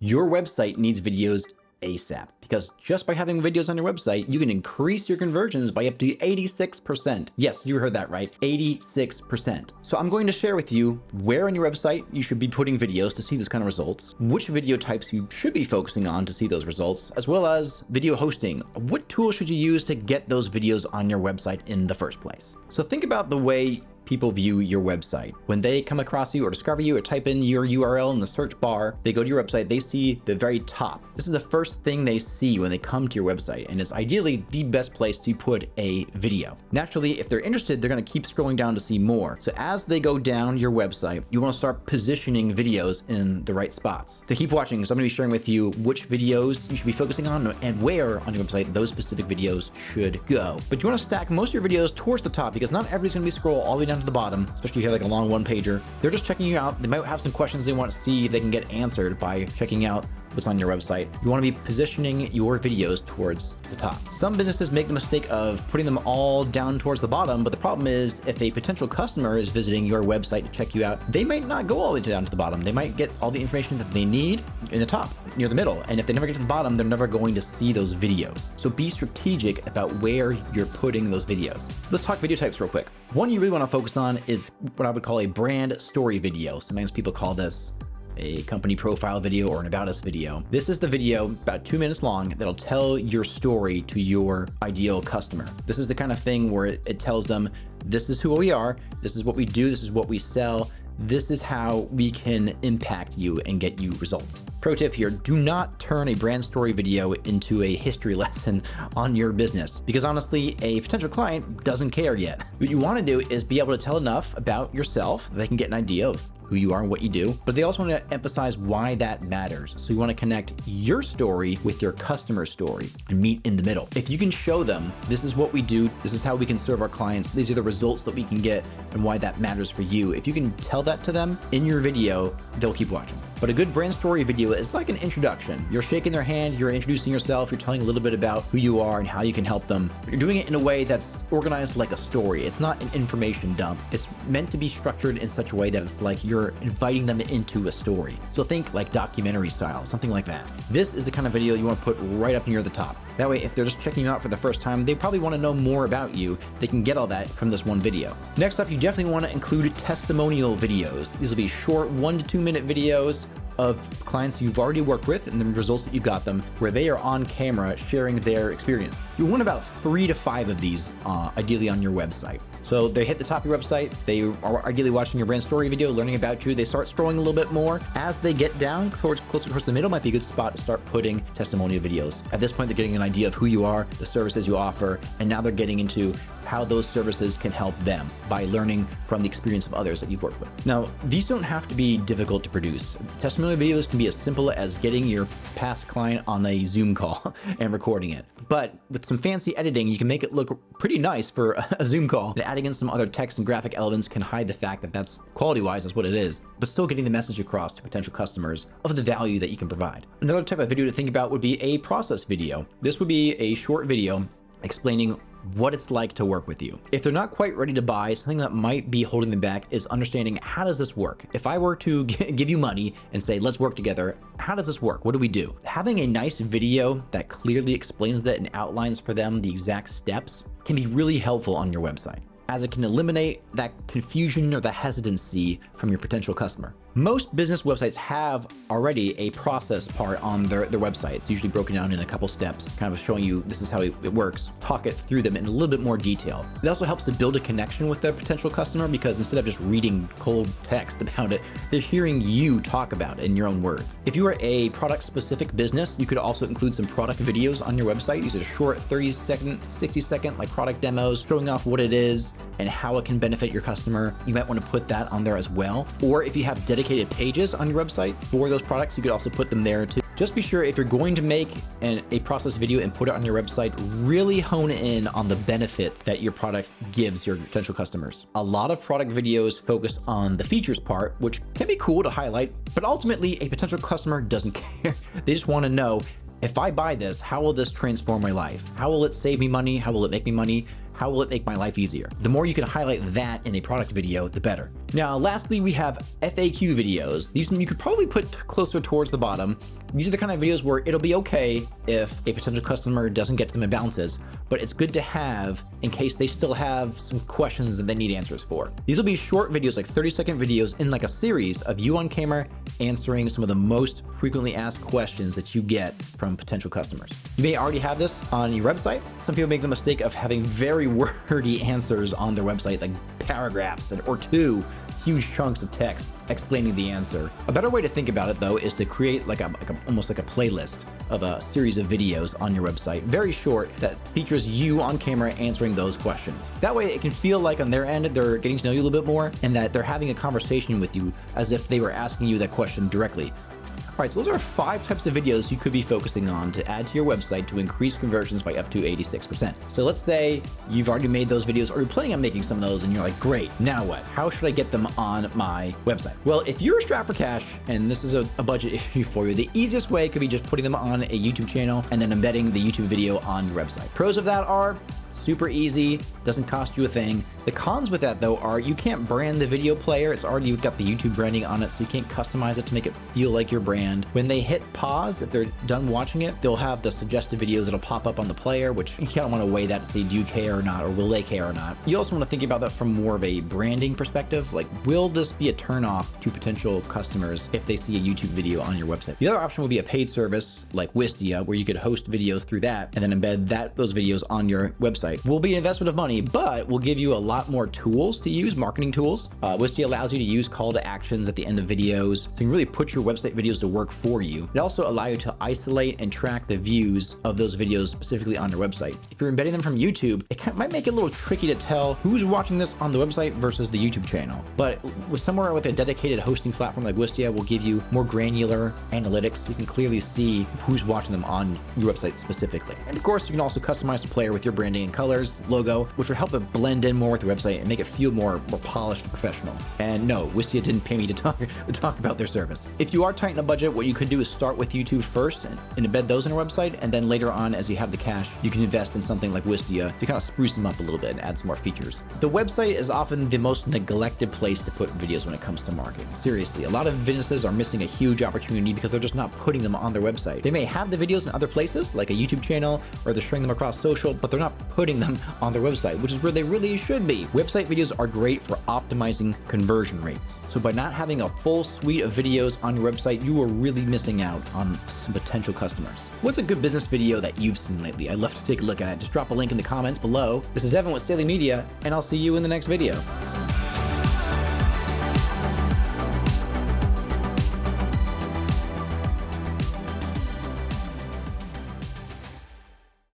Your website needs videos ASAP, because just by having videos on your website, you can increase your conversions by up to 86%. Yes, you heard that right, 86%. So I'm going to share with you where on your website you should be putting videos to see this kind of results, which video types you should be focusing on to see those results, as well as video hosting. What tools should you use to get those videos on your website in the first place? So think about the way people view your website. When they come across you or discover you or type in your URL in the search bar, they go to your website, they see the very top. This is the first thing they see when they come to your website, and it's ideally the best place to put a video. Naturally, if they're interested, they're gonna keep scrolling down to see more. So as they go down your website, you wanna start positioning videos in the right spots. To keep watching, so I'm gonna be sharing with you which videos you should be focusing on and where on your website those specific videos should go. But you wanna stack most of your videos towards the top, because not everybody's gonna be scroll all the way down to the bottom, especially if you have like a long one pager. They're just checking you out. They might have some questions they want to see if they can get answered by checking out what's on your website. You want to be positioning your videos towards the top. Some businesses make the mistake of putting them all down towards the bottom, but the problem is if a potential customer is visiting your website to check you out, they might not go all the way down to the bottom. They might get all the information that they need in the top, near the middle. And if they never get to the bottom, they're never going to see those videos. So be strategic about where you're putting those videos. Let's talk video types real quick. One you really want to focus on is what I would call a brand story video. Sometimes people call this a company profile video or an about us video. This is the video about 2 minutes long that'll tell your story to your ideal customer. This is the kind of thing where it tells them, this is who we are, this is what we do, this is what we sell, this is how we can impact you and get you results. Pro tip here, do not turn a brand story video into a history lesson on your business, because honestly, a potential client doesn't care yet. What you want to do is be able to tell enough about yourself that they can get an idea of who you are and what you do, but they also want to emphasize why that matters. So you want to connect your story with your customer's story and meet in the middle. If you can show them, this is what we do, this is how we can serve our clients, these are the results that we can get and why that matters for you. If you can tell that to them in your video, they'll keep watching. But a good brand story video is like an introduction. You're shaking their hand, you're introducing yourself, you're telling a little bit about who you are and how you can help them. But you're doing it in a way that's organized like a story. It's not an information dump. It's meant to be structured in such a way that it's like you're inviting them into a story. So think like documentary style, something like that. This is the kind of video you want to put right up near the top. That way, if they're just checking you out for the first time, they probably want to know more about you. They can get all that from this one video. Next up, you definitely want to include testimonial videos. These will be short 1 to 2 minute videos of clients you've already worked with and the results that you got them, where they are on camera sharing their experience. You want about 3 to 5 of these ideally on your website. So they hit the top of your website, they are ideally watching your brand story video, learning about you, they start scrolling a little bit more. As they get down closer towards the middle, might be a good spot to start putting testimonial videos. At this point, they're getting an idea of who you are, the services you offer, and now they're getting into how those services can help them by learning from the experience of others that you've worked with. Now, these don't have to be difficult to produce. Testimonial videos can be as simple as getting your past client on a Zoom call and recording it. But with some fancy editing, you can make it look pretty nice for a Zoom call. And adding in some other text and graphic elements can hide the fact that that's quality-wise, that's what it is, but still getting the message across to potential customers of the value that you can provide. Another type of video to think about would be a process video. This would be a short video explaining what it's like to work with you. If they're not quite ready to buy, something that might be holding them back is understanding, how does this work? If I were to give you money and say, let's work together, how does this work? What do we do? Having a nice video that clearly explains that and outlines for them the exact steps can be really helpful on your website, as it can eliminate that confusion or the hesitancy from your potential customer. Most business websites have already a process part on their website. It's usually broken down in a couple steps, kind of showing you this is how it works. Talk it through them in a little bit more detail. It also helps to build a connection with their potential customer, because instead of just reading cold text about it, they're hearing you talk about it in your own words. If you are a product-specific business, you could also include some product videos on your website. These are short 30-second, 60-second like product demos showing off what it is and how it can benefit your customer. You might want to put that on there as well. Or if you have dedicated pages on your website for those products, you could also put them there too. Just be sure, if you're going to make a process video and put it on your website, really hone in on the benefits that your product gives your potential customers. A lot of product videos focus on the features part, which can be cool to highlight, but ultimately a potential customer doesn't care. They just want to know, if I buy this, how will this transform my life? How will it save me money? How will it make me money? How will it make my life easier? The more you can highlight that in a product video, the better. Now, lastly, we have FAQ videos. These you could probably put closer towards the bottom. These are the kind of videos where it'll be okay if a potential customer doesn't get to them and bounces, but it's good to have in case they still have some questions that they need answers for. These will be short videos, like 30-second videos in like a series of you on camera answering some of the most frequently asked questions that you get from potential customers. You may already have this on your website. Some people make the mistake of having very wordy answers on their website, like paragraphs or two huge chunks of text explaining the answer. A better way to think about it, though, is to create almost like a playlist of a series of videos on your website, very short, that features you on camera answering those questions. That way it can feel like on their end they're getting to know you a little bit more and that they're having a conversation with you as if they were asking you that question directly. All right, so those are 5 types of videos you could be focusing on to add to your website to increase conversions by up to 86%. So let's say you've already made those videos or you're planning on making some of those and you're like, great, now what? How should I get them on my website? Well, if you're strapped for cash and this is a budget issue for you, the easiest way could be just putting them on a YouTube channel and then embedding the YouTube video on your website. Pros of that are super easy, doesn't cost you a thing. The cons with that, though, are you can't brand the video player. It's already got the YouTube branding on it, so you can't customize it to make it feel like your brand. When they hit pause, if they're done watching it, they'll have the suggested videos that'll pop up on the player, which you kind of want to weigh that to see, do you care or not, or will they care or not? You also want to think about that from more of a branding perspective. Like, will this be a turnoff to potential customers if they see a YouTube video on your website? The other option would be a paid service like Wistia, where you could host videos through that and then embed those videos on your website. Will be an investment of money, but will give you a lot more tools to use, marketing tools. Wistia allows you to use call to actions at the end of videos, so you can really put your website videos to work for you. It also allows you to isolate and track the views of those videos specifically on your website. If you're embedding them from YouTube, it might make it a little tricky to tell who's watching this on the website versus the YouTube channel. But with somewhere with a dedicated hosting platform like Wistia will give you more granular analytics, so you can clearly see who's watching them on your website specifically. And of course, you can also customize the player with your branding and colors, logo, which will help it blend in more with your website and make it feel more polished and professional. And no, Wistia didn't pay me to talk about their service. If you are tight in a budget, what you could do is start with YouTube first and embed those in your website, and then later on, as you have the cash, you can invest in something like Wistia to kind of spruce them up a little bit and add some more features. The website is often the most neglected place to put videos when it comes to marketing. Seriously, a lot of businesses are missing a huge opportunity because they're just not putting them on their website. They may have the videos in other places, like a YouTube channel, or they're sharing them across social, but they're not putting them on their website, which is where they really should be. Website videos are great for optimizing conversion rates. So by not having a full suite of videos on your website, you are really missing out on some potential customers. What's a good business video that you've seen lately? I'd love to take a look at it. Just drop a link in the comments below. This is Evan with Staehle Media, and I'll see you in the next video.